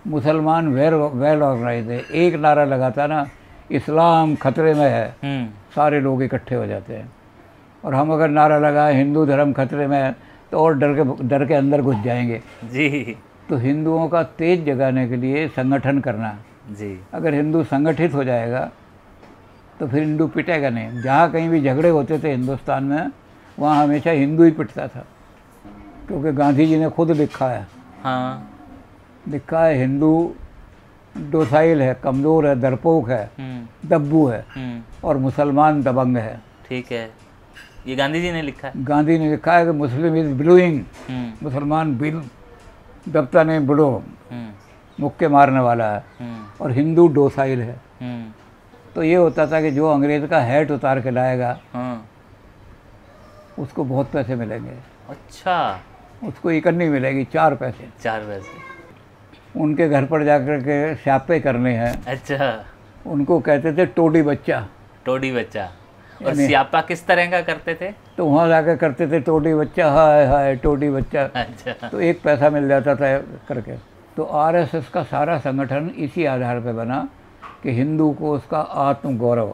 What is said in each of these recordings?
मुसलमान well organise है। एक नारा लगाता ना, इस्लाम खतरे में है, सारे लोग इकट्ठे हो जाते हैं। और हम अगर नारा लगाए हिंदू धर्म खतरे में है, तो और डर के अंदर घुस जाएंगे जी। तो हिंदुओं का तेज जगाने के लिए संगठन करना जी। अगर हिंदू संगठित हो जाएगा तो फिर हिंदू पिटेगा नहीं। जहाँ कहीं भी झगड़े होते थे हिंदुस्तान में, वहाँ हमेशा हिंदू ही पिटता था, क्योंकि गांधी जी ने खुद लिखा है। हाँ। लिखा है हिंदू डोसाइल है, कमज़ोर है, डरपोक है, दब्बू है, और मुसलमान दबंग है। ठीक है, ये गांधी जी ने लिखा है। गांधी ने लिखा है कि मुस्लिम इज ब्लूइंग, मुसलमान बिल दबता नहीं, बुढ़ो मुक्के मारने वाला है, और हिंदू डोसाइल है। तो ये होता था कि जो अंग्रेज़ का हैट उतार के लाएगा उसको बहुत पैसे मिलेंगे। अच्छा। उसको इकन नहीं मिलेगी, 4 पैसे। 4 पैसे। उनके घर पर जाकर के स्यापे करने हैं। अच्छा। उनको कहते थे टोडी बच्चा। टोडी बच्चा। और स्यापा किस तरह का करते थे? तो वहाँ जाकर करते थे टोडी बच्चा, हाय हाय टोडी बच्चा। अच्छा। तो 1 पैसा मिल जाता था करके। तो आरएसएस का सारा संगठन इसी आधार पे बना कि हिंदू को उसका आत्म गौरव,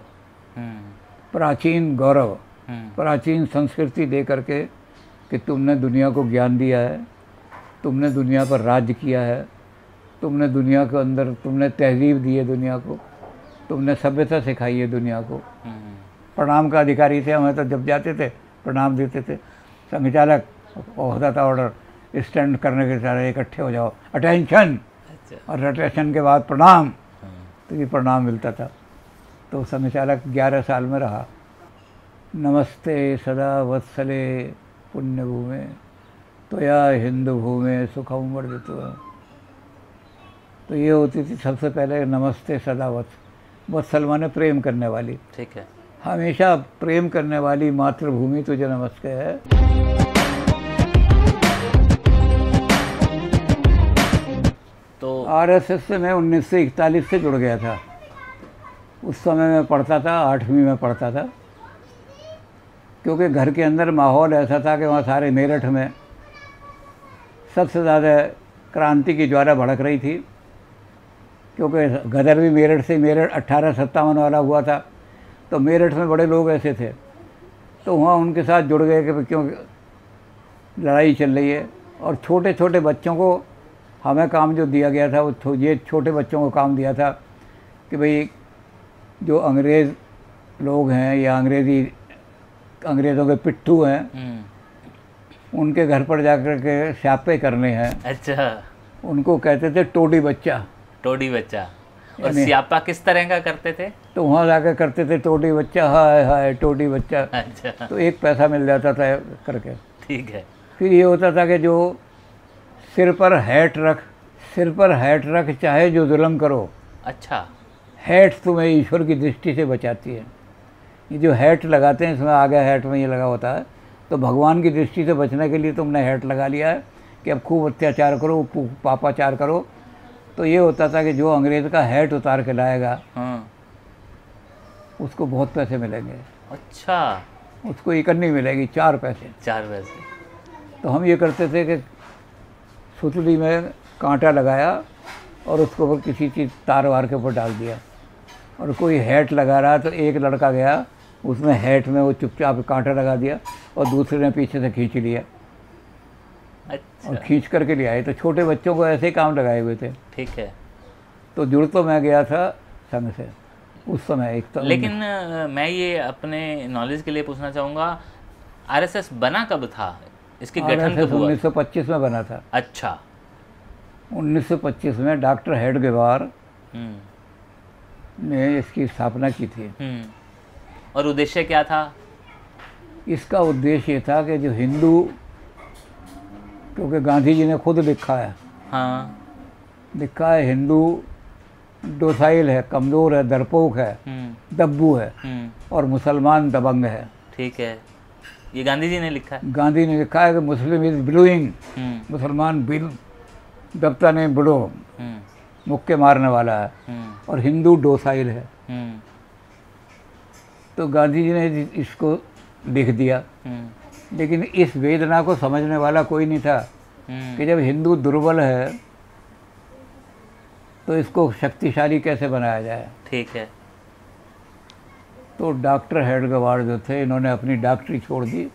प्राचीन गौरव, प्राचीन संस्कृति दे करके कि तुमने दुनिया को ज्ञान दिया है, तुमने दुनिया पर राज्य किया है, तुमने दुनिया के अंदर तुमने तहजीब दी है दुनिया को, तुमने सभ्यता सिखाई है दुनिया को। प्रणाम का अधिकारी थे, हमें तो जब जाते थे प्रणाम देते थे। संघचालक होता था ऑर्डर, स्टैंड करने के सारे इकट्ठे हो जाओ, अटेंशन। और अटेंशन के बाद प्रणाम, तो ये प्रणाम मिलता था। तो संघचालक 11 साल में रहा। नमस्ते सदा वत्सले पुण्य भूमे त्वया हिंदू भूमे सुखम वर्धितुः। तो ये होती थी सबसे पहले नमस्ते सदा वत्सल माने प्रेम करने वाली। ठीक है। हमेशा प्रेम करने वाली मातृभूमि तुझे नमस्ते है। तो आरएसएस से मैं 1941 से जुड़ गया था। उस समय मैं पढ़ता था, 8वीं में पढ़ता था, क्योंकि घर के अंदर माहौल ऐसा था कि वहाँ सारे मेरठ में सबसे ज़्यादा क्रांति की ज्वाला भड़क रही थी, क्योंकि गदर भी मेरठ से, मेरठ 1857 वाला हुआ था। तो मेरठ में बड़े लोग ऐसे थे, तो वहाँ उनके साथ जुड़ गए कि क्योंकि लड़ाई चल रही है। और छोटे छोटे बच्चों को हमें काम जो दिया गया था, वो ये छोटे बच्चों को काम दिया था कि भाई जो अंग्रेज़ लोग हैं या अंग्रेज़ों के पिट्ठू हैं, उनके घर पर जाकर के स्यापे करने हैं। अच्छा। उनको कहते थे टोडी बच्चा। टोडी बच्चा। और स्यापा किस तरह का करते थे? तो वहाँ जाकर करते थे टोडी बच्चा, हाय हाय टोडी बच्चा। अच्छा। तो 1 पैसा मिल जाता था करके। ठीक है। फिर ये होता था कि जो सिर पर हैट रख चाहे जो जुल्म करो। अच्छा। हैट तुम्हें ईश्वर की दृष्टि से बचाती है। ये जो हैट लगाते हैं, इसमें आगे हैट में ये लगा होता है, तो भगवान की दृष्टि से बचने के लिए तुमने हैट लगा लिया है कि अब खूब अत्याचार करो, पापाचार करो। तो ये होता था कि जो अंग्रेज़ का हैट उतार के लाएगा उसको बहुत पैसे मिलेंगे। अच्छा। उसको इकन नहीं मिलेगी, 4 पैसे। 4 पैसे। तो हम ये करते थे कि सुतली में कांटा लगाया और उसको ऊपर किसी चीज़ तार वार के ऊपर डाल दिया, और कोई हैट लगा रहा तो एक लड़का गया, उसमें हैट में वो चुपचाप कांटा लगा दिया और दूसरे ने पीछे से खींच लिया। अच्छा। और खींच करके ले आए। तो छोटे बच्चों को ऐसे ही काम लगाए हुए थे। ठीक है। तो जुड़ तो मैं गया था संघ से उस समय एक तो। लेकिन मैं ये अपने नॉलेज के लिए पूछना चाहूँगा, आरएसएस बना कब था? इसके गठन कब हुआ? 1925 में बना था। अच्छा। 1925 में डॉक्टर हेडगेवार ने इसकी स्थापना की थी। और उद्देश्य क्या था? इसका उद्देश्य ये था कि जो हिंदू, क्योंकि गांधी जी ने खुद लिखा है। हाँ। लिखा है हिंदू डोसाइल है, कमज़ोर है, डरपोक है, दब्बू है, और मुसलमान दबंग है। ठीक है, ये गांधी जी ने लिखा है। गांधी ने लिखा है कि मुस्लिम इज ब्लूइंग, मुसलमान बिल दबता नहीं, बुढ़ो मुक्के मारने वाला है, और हिंदू डोसाइल है। तो गांधी जी ने इसको लिख दिया। लेकिन इस वेदना को समझने वाला कोई नहीं था कि जब हिंदू दुर्बल है तो इसको शक्तिशाली कैसे बनाया जाए। ठीक है। तो डॉक्टर हेडगेवार जो थे, इन्होंने अपनी डॉक्टरी छोड़ दी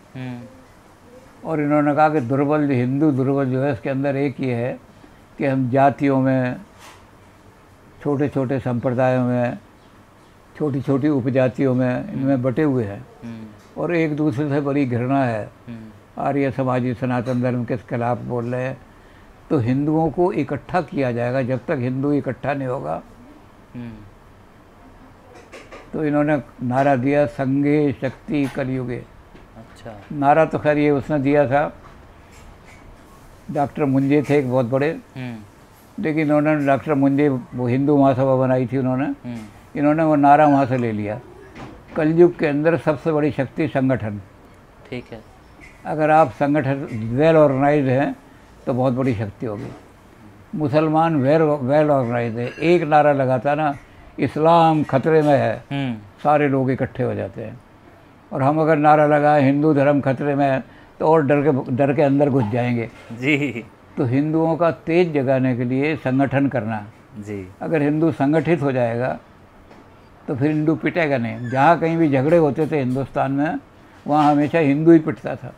और इन्होंने कहा कि दुर्बल हिंदू दुर्बल जो है, इसके अंदर एक ये है कि हम जातियों में, छोटे छोटे संप्रदायों में, छोटी छोटी उपजातियों में, इनमें बटे हुए हैं और एक दूसरे से बड़ी घृणा है। आर्य समाजी सनातन धर्म के खिलाफ बोल रहे हैं। तो हिंदुओं को इकट्ठा किया जाएगा, जब तक हिंदू इकट्ठा नहीं होगा। तो इन्होंने नारा दिया, संघे शक्ति कलयुगे। अच्छा। नारा तो खैर ये उसने दिया था, डॉक्टर मुंजे थे एक बहुत बड़े, लेकिन उन्होंने डॉक्टर मुंजे वो हिंदू महासभा बनाई थी उन्होंने, इन्होंने वो नारा वहाँ से ले लिया, कलयुग के अंदर सबसे बड़ी शक्ति संगठन। ठीक है। अगर आप संगठन वेल ऑर्गेनाइज हैं तो बहुत बड़ी शक्ति होगी। मुसलमान वेल ऑर्गेनाइज है, एक नारा लगाता ना, इस्लाम खतरे में है, सारे लोग इकट्ठे हो जाते हैं। और हम अगर नारा लगाएं हिंदू धर्म खतरे में है, तो और डर के अंदर घुस जाएंगे जी। तो हिंदुओं का तेज जगाने के लिए संगठन करना जी। अगर हिंदू संगठित हो जाएगा तो फिर हिंदू पिटेगा नहीं। जहाँ कहीं भी झगड़े होते थे हिंदुस्तान में, वहाँ हमेशा हिंदू ही पिटता था।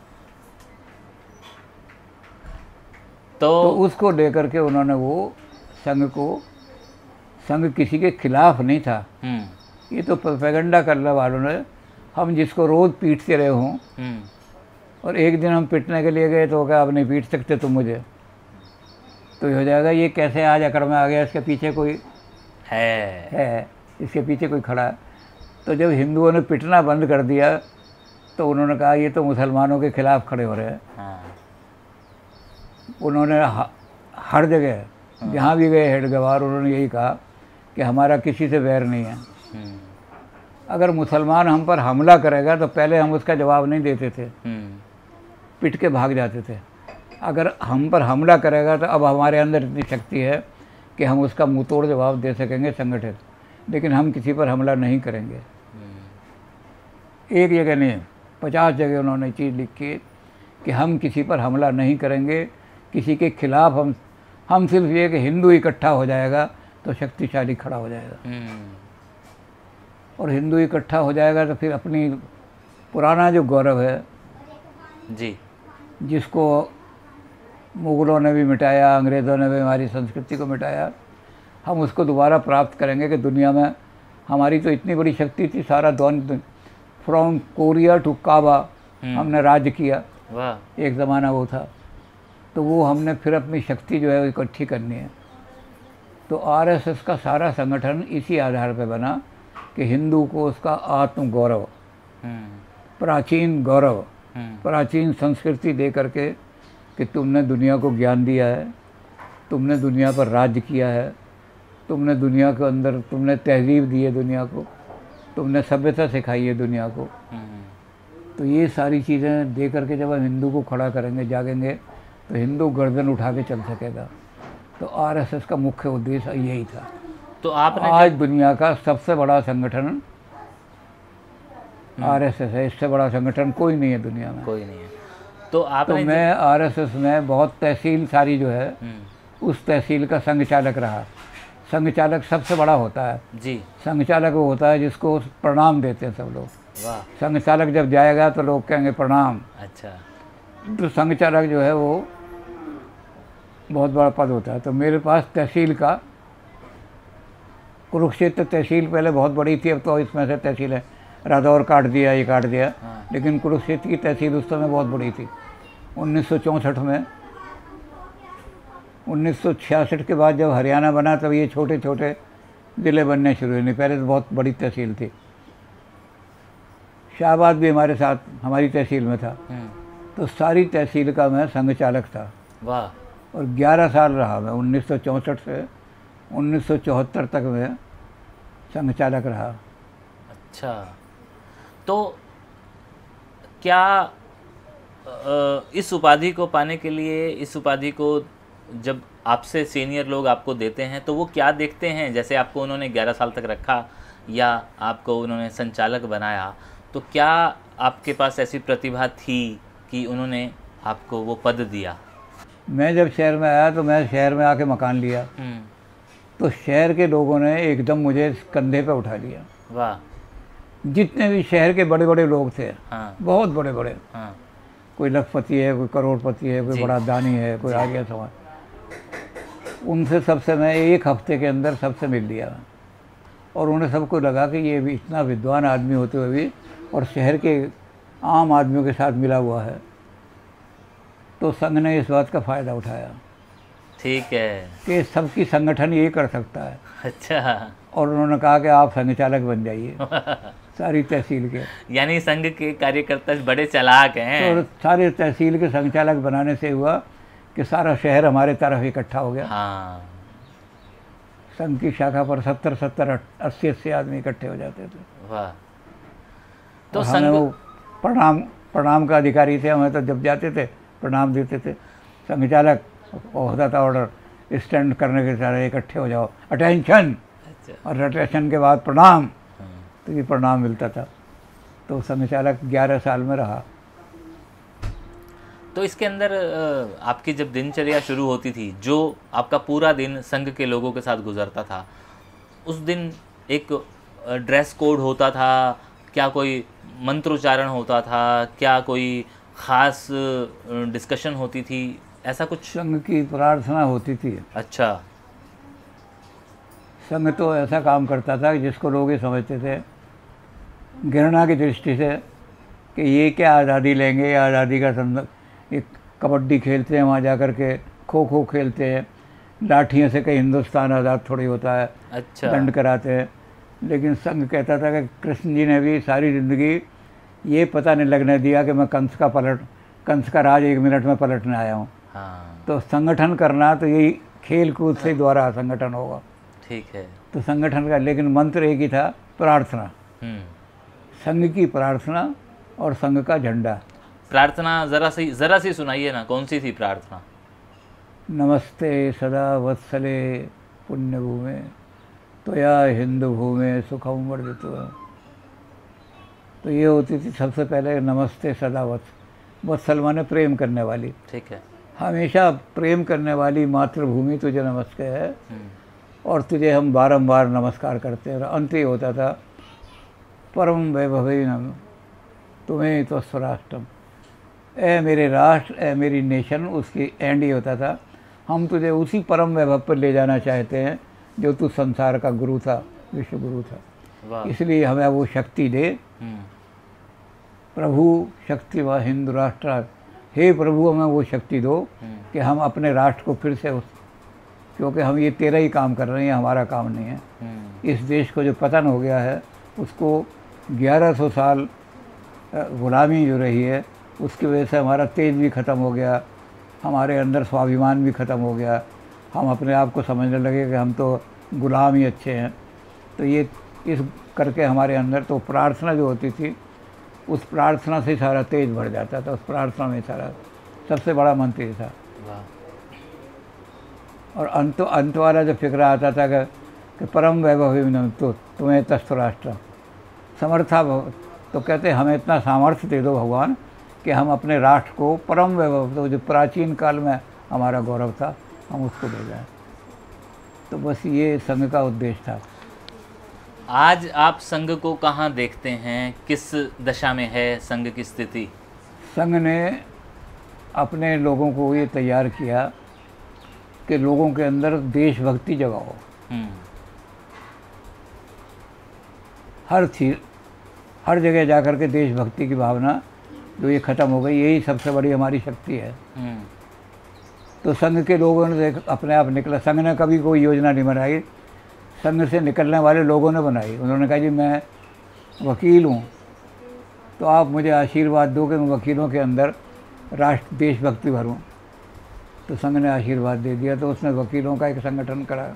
तो उसको लेकर के उन्होंने वो संघ किसी के खिलाफ नहीं था। ये तो प्रोपेगेंडा करने वालों ने, हम जिसको रोज़ पीटते रहे हों और एक दिन हम पिटने के लिए गए तो क्या आप नहीं पीट सकते तुम मुझे, तो ये हो जाएगा ये कैसे आज अकड़ में आ गया, इसके पीछे कोई है, इसके पीछे कोई खड़ा है। तो जब हिंदुओं ने पिटना बंद कर दिया तो उन्होंने कहा ये तो मुसलमानों के खिलाफ खड़े हो रहे हैं। उन्होंने हर जगह जहाँ भी गए हेडगेवार, उन्होंने यही कहा कि हमारा किसी से वैर नहीं है। अगर मुसलमान हम पर हमला करेगा तो पहले हम उसका जवाब नहीं देते थे, पिट के भाग जाते थे। अगर हम पर हमला करेगा तो अब हमारे अंदर इतनी शक्ति है कि हम उसका मुंह तोड़ जवाब दे सकेंगे संगठित, लेकिन हम किसी पर हमला नहीं करेंगे। एक जगह नहीं, 50 जगह उन्होंने चीज़ लिखी कि हम किसी पर हमला नहीं करेंगे, किसी के खिलाफ हम सिर्फ ये कि हिंदू इकट्ठा हो जाएगा तो शक्तिशाली खड़ा हो जाएगा। और हिंदू इकट्ठा हो जाएगा तो फिर अपनी पुराना जो गौरव है जी, जिसको मुग़लों ने भी मिटाया, अंग्रेज़ों ने भी हमारी संस्कृति को मिटाया, हम उसको दोबारा प्राप्त करेंगे कि दुनिया में हमारी तो इतनी बड़ी शक्ति थी, सारा फ्रॉम कोरिया टू काबा हमने राज्य किया। वाह। एक ज़माना वो था। तो वो हमने फिर अपनी शक्ति जो है वो इकट्ठी करनी है। तो आरएसएस का सारा संगठन इसी आधार पर बना कि हिंदू को उसका आत्म गौरव, प्राचीन गौरव, प्राचीन संस्कृति दे करके कि तुमने दुनिया को ज्ञान दिया है, तुमने दुनिया पर राज्य किया है, तुमने दुनिया के अंदर तुमने तहजीब दी है दुनिया को, तुमने सभ्यता सिखाई है दुनिया को। तो ये सारी चीज़ें दे करके जब हम हिंदू को खड़ा करेंगे, जागेंगे, तो हिंदू गर्दन उठा के चल सकेगा। तो आरएसएस का मुख्य उद्देश्य यही था। तो आपने आज दुनिया का सबसे बड़ा संगठन आरएसएस है, इससे बड़ा संगठन कोई नहीं है दुनिया में, कोई नहीं है। तो आपने मैं आरएसएस में बहुत तहसील सारी जो है उस तहसील का संघ चालक रहा। संघ चालक सबसे बड़ा होता है जी। संघ चालक वो होता है जिसको प्रणाम देते हैं सब लोग। वाह। संघ चालक जब जाएगा तो लोग कहेंगे प्रणाम। अच्छा। तो संघ चालक जो है वो बहुत बड़ा पद होता है। तो मेरे पास तहसील का, कुरुक्षेत्र तहसील पहले बहुत बड़ी थी, अब तो इसमें से तहसील है, रादौर काट दिया, ये काट दिया। लेकिन कुरुक्षेत्र की तहसील उस समय बहुत बड़ी थी। 1964 में, 1966 के बाद जब हरियाणा बना तब ये छोटे छोटे ज़िले बनने शुरू हुए। नहीं, पहले तो बहुत बड़ी तहसील थी। शाहबाद भी हमारे साथ हमारी तहसील में था। तो सारी तहसील का मैं संघ चालक था। वाह। और 11 साल रहा मैं, 1964 से 1974 तक मैं संघ चालक रहा। अच्छा। तो क्या इस उपाधि को पाने के लिए, इस उपाधि को जब आपसे सीनियर लोग आपको देते हैं तो वो क्या देखते हैं? जैसे आपको उन्होंने 11 साल तक रखा या आपको उन्होंने संचालक बनाया, तो क्या आपके पास ऐसी प्रतिभा थी कि उन्होंने आपको वो पद दिया? मैं जब शहर में आया तो मैं शहर में आके मकान लिया तो शहर के लोगों ने एकदम मुझे कंधे पे उठा लिया। वाह। जितने भी शहर के बड़े बड़े लोग थे, हाँ। बहुत बड़े बड़े, हाँ। कोई लखपति है, कोई करोड़पति है, कोई बड़ा दानी है, कोई आ गया समाज, उनसे सबसे मैं 1 हफ्ते के अंदर सबसे मिल लिया। और उन्हें सबको लगा कि ये भी इतना विद्वान आदमी होते हुए भी और शहर के आम आदमियों के साथ मिला हुआ है, तो संघ ने इस बात का फ़ायदा उठाया। ठीक है कि सबकी संगठन ये कर सकता है। अच्छा। और उन्होंने कहा कि आप संघ चालक बन जाइए सारी तहसील के। यानी संघ के कार्यकर्ता बड़े चालाक हैं। तो सारे तहसील के संघ चालक बनाने से हुआ कि सारा शहर हमारे तरफ इकट्ठा हो गया। हाँ। संघ की शाखा पर 70 80 आदमी इकट्ठे हो जाते थे। वाह। तो हमें वो प्रणाम का अधिकारी थे, हमें तो जब जाते थे प्रणाम देते थे। संघ चालक होता था ऑर्डर, स्टैंड करने के सारे इकट्ठे हो जाओ, अटेंशन। अच्छा। और अटेंशन के बाद प्रणाम, तो ये प्रणाम मिलता था। तो संघ चालक 11 साल में रहा। तो इसके अंदर आपकी जब दिनचर्या शुरू होती थी, जो आपका पूरा दिन संघ के लोगों के साथ गुजरता था, उस दिन एक ड्रेस कोड होता था क्या, कोई मंत्रोच्चारण होता था क्या, कोई ख़ास डिस्कशन होती थी, ऐसा कुछ? संघ की प्रार्थना होती थी। अच्छा। संघ तो ऐसा काम करता था कि जिसको लोग ये समझते थे घृणा की दृष्टि से कि ये क्या आज़ादी लेंगे, आज़ादी का संदर्भ, एक कबड्डी खेलते हैं वहाँ जा कर के, खो खो खेलते हैं, लाठियों से कहीं हिंदुस्तान आज़ाद थोड़ी होता है। अच्छा। दंड कराते हैं। लेकिन संघ कहता था कि कृष्ण जी ने भी सारी ज़िंदगी ये पता नहीं लगने दिया कि मैं कंस का राज 1 मिनट में पलटने आया हूँ। हाँ। तो संगठन करना तो यही खेल कूद से द्वारा संगठन होगा। ठीक है। तो संगठन का लेकिन मंत्र एक ही था, प्रार्थना। संघ की प्रार्थना और संघ का झंडा। प्रार्थना ज़रा सी सुनाइए ना, कौन सी थी प्रार्थना? नमस्ते सदा वत्सले पुण्य भूमे त्वया हिंदू भूमे सुखम वर्धितो। तो ये होती थी सबसे पहले, नमस्ते सदा वत्सल माने प्रेम करने वाली। ठीक है। हमेशा प्रेम करने वाली मातृभूमि तुझे नमस्कार है और तुझे हम बारंबार नमस्कार करते हैं। अंत ही होता था परम वैभवीनम तुम्हें तो स्वराष्ट्रम, ए मेरे राष्ट्र, ए मेरी नेशन। उसकी एंड ही होता था हम तुझे उसी परम वैभव पर ले जाना चाहते हैं जो तू संसार का गुरु था, विश्व गुरु था। इसलिए हमें वो शक्ति दे प्रभु, शक्ति व हिंदू राष्ट्र। हे प्रभु हमें वो शक्ति दो कि हम अपने राष्ट्र को फिर से क्योंकि हम ये तेरा ही काम कर रहे हैं, हमारा काम नहीं है। इस देश को जो पतन हो गया है उसको 1100 साल गुलामी जो रही है उसकी वजह से हमारा तेज भी ख़त्म हो गया, हमारे अंदर स्वाभिमान भी ख़त्म हो गया। हम अपने आप को समझने लगे कि हम तो गुलाम ही अच्छे हैं। तो ये इस करके हमारे अंदर तो प्रार्थना जो होती थी, उस प्रार्थना से सारा तेज बढ़ जाता था। उस प्रार्थना में सारा सबसे बड़ा मंत्र ये था। और अंत वाला जो फिक्र आता था कि परम वैभव तो तुम्हें तस्थ राष्ट्र समर्था भव। तो कहते हमें इतना सामर्थ्य दे दो भगवान कि हम अपने राष्ट्र को परम वैभव, तो जो प्राचीन काल में हमारा गौरव था, हम उसको ले जाएं। तो बस ये संघ का उद्देश्य था। आज आप संघ को कहाँ देखते हैं, किस दशा में है संघ की स्थिति? संघ ने अपने लोगों को ये तैयार किया कि लोगों के अंदर देशभक्ति जगाओ। हर जगह जाकर के देशभक्ति की भावना जो ये ख़त्म हो गई, यही सबसे बड़ी हमारी शक्ति है। तो संघ के लोगों ने अपने आप निकला। संघ ने कभी कोई योजना नहीं बनाई, संघ से निकलने वाले लोगों ने बनाई। उन्होंने कहा जी मैं वकील हूँ, तो आप मुझे आशीर्वाद दो कि मैं वकीलों के अंदर राष्ट्र देशभक्ति भरूँ। तो संघ ने आशीर्वाद दे दिया। तो उसने वकीलों का एक संगठन करा,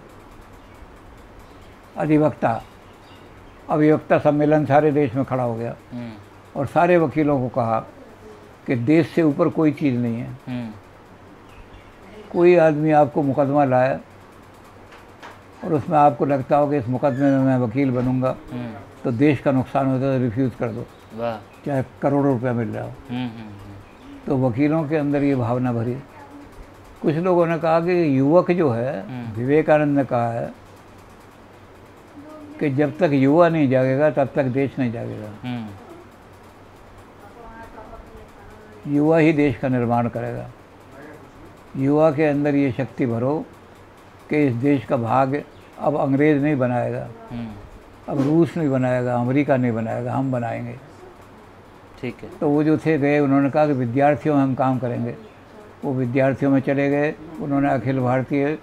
अभिवक्ता सम्मेलन सारे देश में खड़ा हो गया और सारे वकीलों को कहा कि देश से ऊपर कोई चीज़ नहीं है। कोई आदमी आपको मुकदमा लाए और उसमें आपको लगता हो कि इस मुकदमे में मैं वकील बनूंगा तो देश का नुकसान होता है, तो रिफ्यूज़ कर दो, चाहे करोड़ों रुपया मिल रहा हो। तो वकीलों के अंदर ये भावना भरी। कुछ लोगों ने कहा कि युवक जो है, विवेकानंद ने कहा है कि जब तक युवा नहीं जागेगा तब तक देश नहीं जागेगा। युवा ही देश का निर्माण करेगा। युवा के अंदर ये शक्ति भरो कि इस देश का भाग अब अंग्रेज़ नहीं बनाएगा, अब रूस नहीं बनाएगा, अमेरिका नहीं बनाएगा, हम बनाएंगे। ठीक है। तो वो जो थे गए, उन्होंने कहा कि विद्यार्थियों में हम काम करेंगे। वो विद्यार्थियों में चले गए। उन्होंने अखिल भारतीय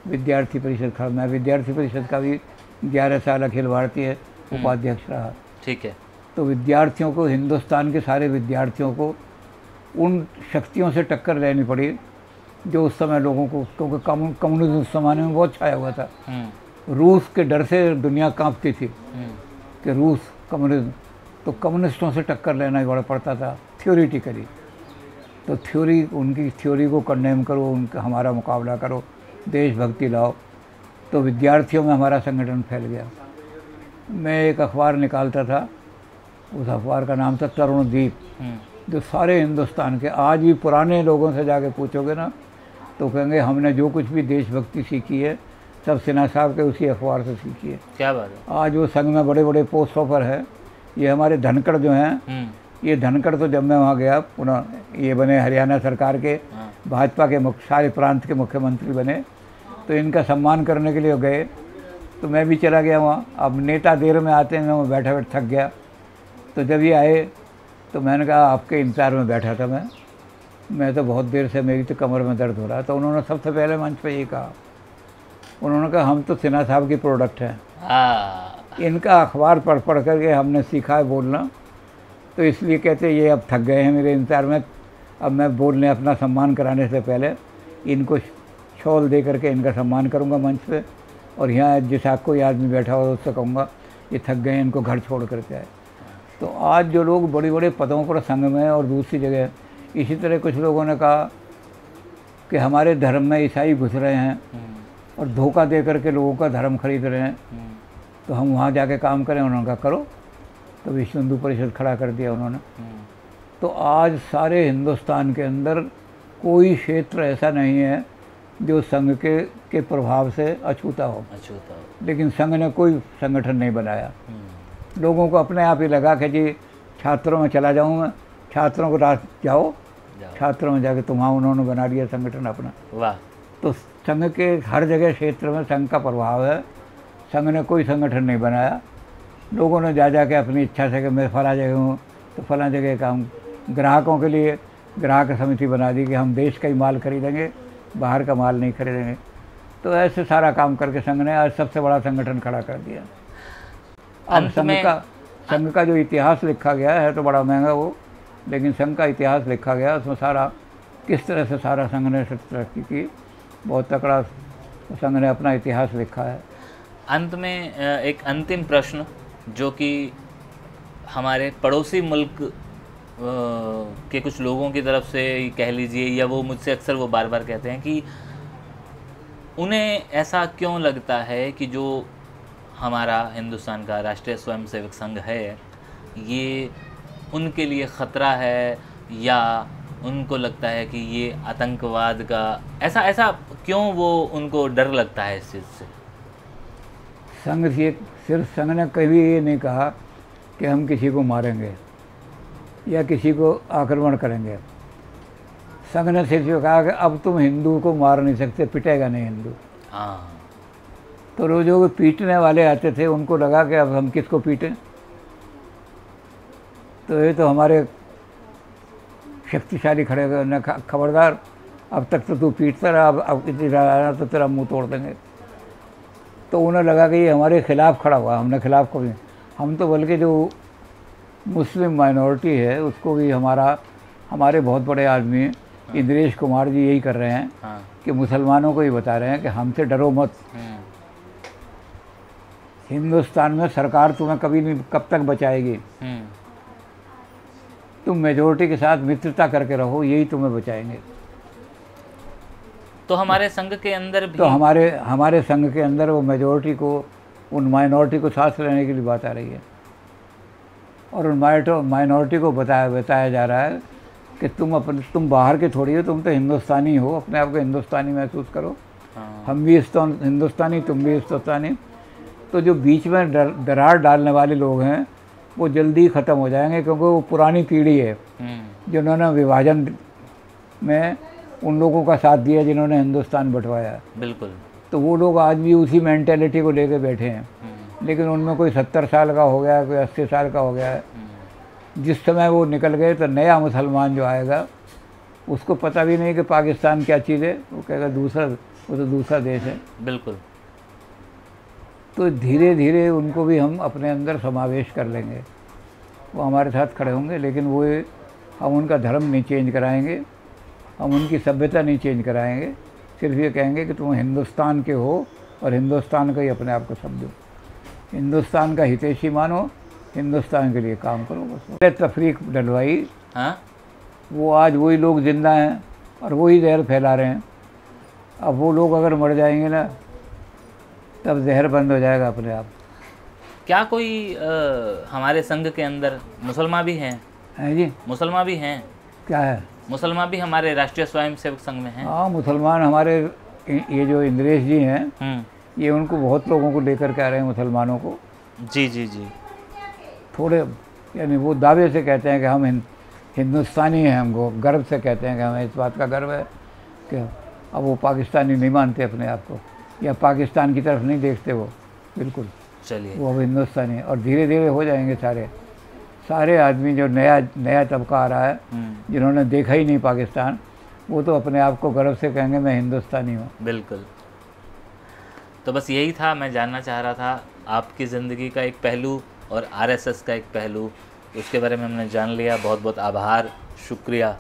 विद्यार्थी परिषद खड़ा, मैं विद्यार्थी परिषद का भी 11 साल अखिल भारतीय उपाध्यक्ष रहा। ठीक है। तो विद्यार्थियों को, हिंदुस्तान के सारे विद्यार्थियों को उन शक्तियों से टक्कर लेनी पड़ी जो उस समय लोगों को, क्योंकि कम्युनिज्म उस ज़माने में बहुत छाया हुआ था। रूस के डर से दुनिया कांपती थी कि रूस कम्युनिज्म, तो कम्युनिस्टों से टक्कर लेना ही बड़ा पड़ता था थ्योरीटिकली। तो थ्योरी, उनकी थ्योरी को कंडेम करो, उनका हमारा मुकाबला करो, देशभक्ति लाओ। तो विद्यार्थियों में हमारा संगठन फैल गया। मैं एक अखबार निकालता था, उस अखबार का नाम था तरुणदीप, जो सारे हिंदुस्तान के, आज भी पुराने लोगों से जाके पूछोगे ना तो कहेंगे हमने जो कुछ भी देशभक्ति सीखी है सब सिन्हा साहब के उसी अखबार से सीखी है। क्या बात है। आज वो संघ में बड़े बड़े पोस्टों पर है। ये हमारे धनखड़ जो हैं, ये धनखड़ तो जब मैं वहाँ गया, पुनः ये बने हरियाणा सरकार के भाजपा के सारे प्रांत के मुख्यमंत्री बने, तो इनका सम्मान करने के लिए गए। तो मैं भी चला गया वहाँ। अब नेता देर में आते हैं, मैं बैठा बैठा थक गया। तो जब ये आए तो मैंने कहा आपके इंतज़ार में बैठा था मैं तो बहुत देर से, मेरी तो कमर में दर्द हो रहा। तो उन्होंने सबसे पहले मंच पे ये कहा, उन्होंने कहा हम तो सिन्हा साहब की प्रोडक्ट हैं। इनका अखबार पढ़ पढ़ करके हमने सीखा है बोलना, तो इसलिए कहते ये अब थक गए हैं मेरे इंतज़ार में। अब मैं बोलने, अपना सम्मान कराने से पहले इनको शॉल दे करके इनका सम्मान करूंगा मंच पे, और यहाँ जिस कोई आदमी बैठा हो उससे कहूँगा ये थक गए हैं, इनको घर छोड़ करके आए। तो आज जो लोग बड़े बड़े पदों पर संघ में और दूसरी जगह, इसी तरह कुछ लोगों ने कहा कि हमारे धर्म में ईसाई घुस रहे हैं और धोखा दे करके लोगों का धर्म खरीद रहे हैं, तो हम वहाँ जाके काम करें। उन्होंने कहा करो। तो विश्व हिंदू परिषद खड़ा कर दिया उन्होंने। तो आज सारे हिंदुस्तान के अंदर कोई क्षेत्र ऐसा नहीं है जो संघ के प्रभाव से अछूता हो। लेकिन संघ ने कोई संगठन नहीं बनाया। लोगों को अपने आप ही लगा कि जी छात्रों में चला जाऊँ मैं, छात्रों को रात जाओ, छात्रों में जाके वहाँ उन्होंने बना लिया संगठन अपना। वाह। तो संघ के हर जगह क्षेत्र में संघ का प्रभाव है। संघ ने कोई संगठन नहीं बनाया। लोगों ने जा के अपनी इच्छा से कि मैं फला जगह हूँ तो फला जगह काम, ग्राहकों के लिए ग्राहक समिति बना दी कि हम देश का ही माल खरीदेंगे, बाहर का माल नहीं खरीदेंगे। तो ऐसे सारा काम करके संघ ने आज सबसे बड़ा संगठन खड़ा कर दिया। अब संघ का जो इतिहास लिखा गया है तो बड़ा महंगा वो, लेकिन संघ का इतिहास लिखा गया, उसमें सारा किस तरह से सारा संघ ने तरक्की की, बहुत तकड़ा संघ ने अपना इतिहास लिखा है। अंत में एक अंतिम प्रश्न, जो कि हमारे पड़ोसी मुल्क के कुछ लोगों की तरफ से कह लीजिए, या वो मुझसे अक्सर वो बार बार कहते हैं कि उन्हें ऐसा क्यों लगता है कि जो हमारा हिंदुस्तान का राष्ट्रीय स्वयंसेवक संघ है ये उनके लिए ख़तरा है, या उनको लगता है कि ये आतंकवाद का, ऐसा क्यों वो उनको डर लगता है इस चीज़ से? संघ से सिर्फ संघ ने कभी ये नहीं कहा कि हम किसी को मारेंगे या किसी को आक्रमण करेंगे। संघ ने सिर्फ ये कहा कि अब तुम हिंदू को मार नहीं सकते, पिटेगा नहीं हिंदू। हाँ। तो रोज़ों के पीटने वाले आते थे, उनको लगा कि अब हम किसको पीटें। तो ये तो हमारे शक्तिशाली खड़े न, खबरदार, अब तक तो तू पीटता रहा, अब इतनी रहा तो तेरा मुंह तोड़ देंगे। तो उन्हें लगा कि ये हमारे खिलाफ खड़ा हुआ। हमने खिलाफ कभी, हम तो बल्कि जो मुस्लिम माइनॉरिटी है उसको भी हमारे बहुत बड़े आदमी इंद्रेश कुमार जी यही कर रहे हैं। हाँ। कि मुसलमानों को ही बता रहे हैं कि हमसे डरो मत। हिंदुस्तान में सरकार तुम्हें कब तक बचाएगी, तुम मेजोरिटी के साथ मित्रता करके रहो, यही तुम्हें बचाएंगे। तो हमारे संघ के अंदर भी, तो हमारे संघ के अंदर वो मेजोरिटी को, उन माइनॉरिटी को साथ लेने के लिए बात आ रही है, और उन माइनॉरिटी को बताया जा रहा है कि तुम बाहर के थोड़ी हो, तुम तो हिंदुस्तानी हो, अपने आप को हिंदुस्तानी महसूस करो। हाँ। हम भी हिंदुस्तानी, तुम भी हिंदुस्तानी, तो जो बीच में दरार डालने वाले लोग हैं वो जल्दी ख़त्म हो जाएंगे, क्योंकि वो पुरानी पीढ़ी है जिन्होंने विभाजन में उन लोगों का साथ दिया जिन्होंने हिंदुस्तान बंटवाया। बिल्कुल। तो वो लोग आज भी उसी मेंटेलिटी को लेके बैठे हैं, लेकिन उनमें कोई 70 साल का हो गया है, कोई 80 साल का हो गया है। जिस समय वो निकल गए तो नया मुसलमान जो आएगा उसको पता भी नहीं कि पाकिस्तान क्या चीज़ है, वो कहेगा दूसरा, वो तो दूसरा देश है। बिल्कुल। तो धीरे धीरे उनको भी हम अपने अंदर समावेश कर लेंगे, वो हमारे साथ खड़े होंगे, लेकिन वो हम उनका धर्म नहीं चेंज कराएंगे, हम उनकी सभ्यता नहीं चेंज कराएंगे। सिर्फ ये कहेंगे कि तुम हिंदुस्तान के हो और हिंदुस्तान का ही अपने आप को समझो, हिंदुस्तान का हितैषी मानो, हिंदुस्तान के लिए काम करो बस। तफरीक डलवाई, हाँ, वो आज वही लोग जिंदा हैं और वही जहर फैला रहे हैं। अब वो लोग अगर मर जाएंगे ना तब जहर बंद हो जाएगा अपने आप। क्या कोई हमारे संघ के अंदर मुसलमान भी हैं? हैं जी, मुसलमान भी हैं। क्या है? मुसलमान भी हमारे राष्ट्रीय स्वयंसेवक संघ में हैं। हाँ, मुसलमान हमारे ये जो इंद्रेश जी हैं ये उनको बहुत लोगों को लेकर के आ रहे हैं, मुसलमानों को। जी जी जी। थोड़े यानी वो दावे से कहते हैं कि हम हिंदुस्तानी हैं, हमको गर्व से कहते हैं कि हमें इस बात का गर्व है कि अब वो पाकिस्तानी नहीं मानते अपने आप को, या पाकिस्तान की तरफ नहीं देखते वो, बिल्कुल। चलिए, वो अब हिंदुस्तानी है। और धीरे धीरे हो जाएंगे सारे आदमी जो नया तबका आ रहा है जिन्होंने देखा ही नहीं पाकिस्तान, वो तो अपने आप को गर्व से कहेंगे मैं हिंदुस्तानी हूँ। बिल्कुल। तो बस यही था, मैं जानना चाह रहा था आपकी ज़िंदगी का एक पहलू और आरएसएस का एक पहलू, उसके बारे में हमने जान लिया। बहुत बहुत आभार, शुक्रिया।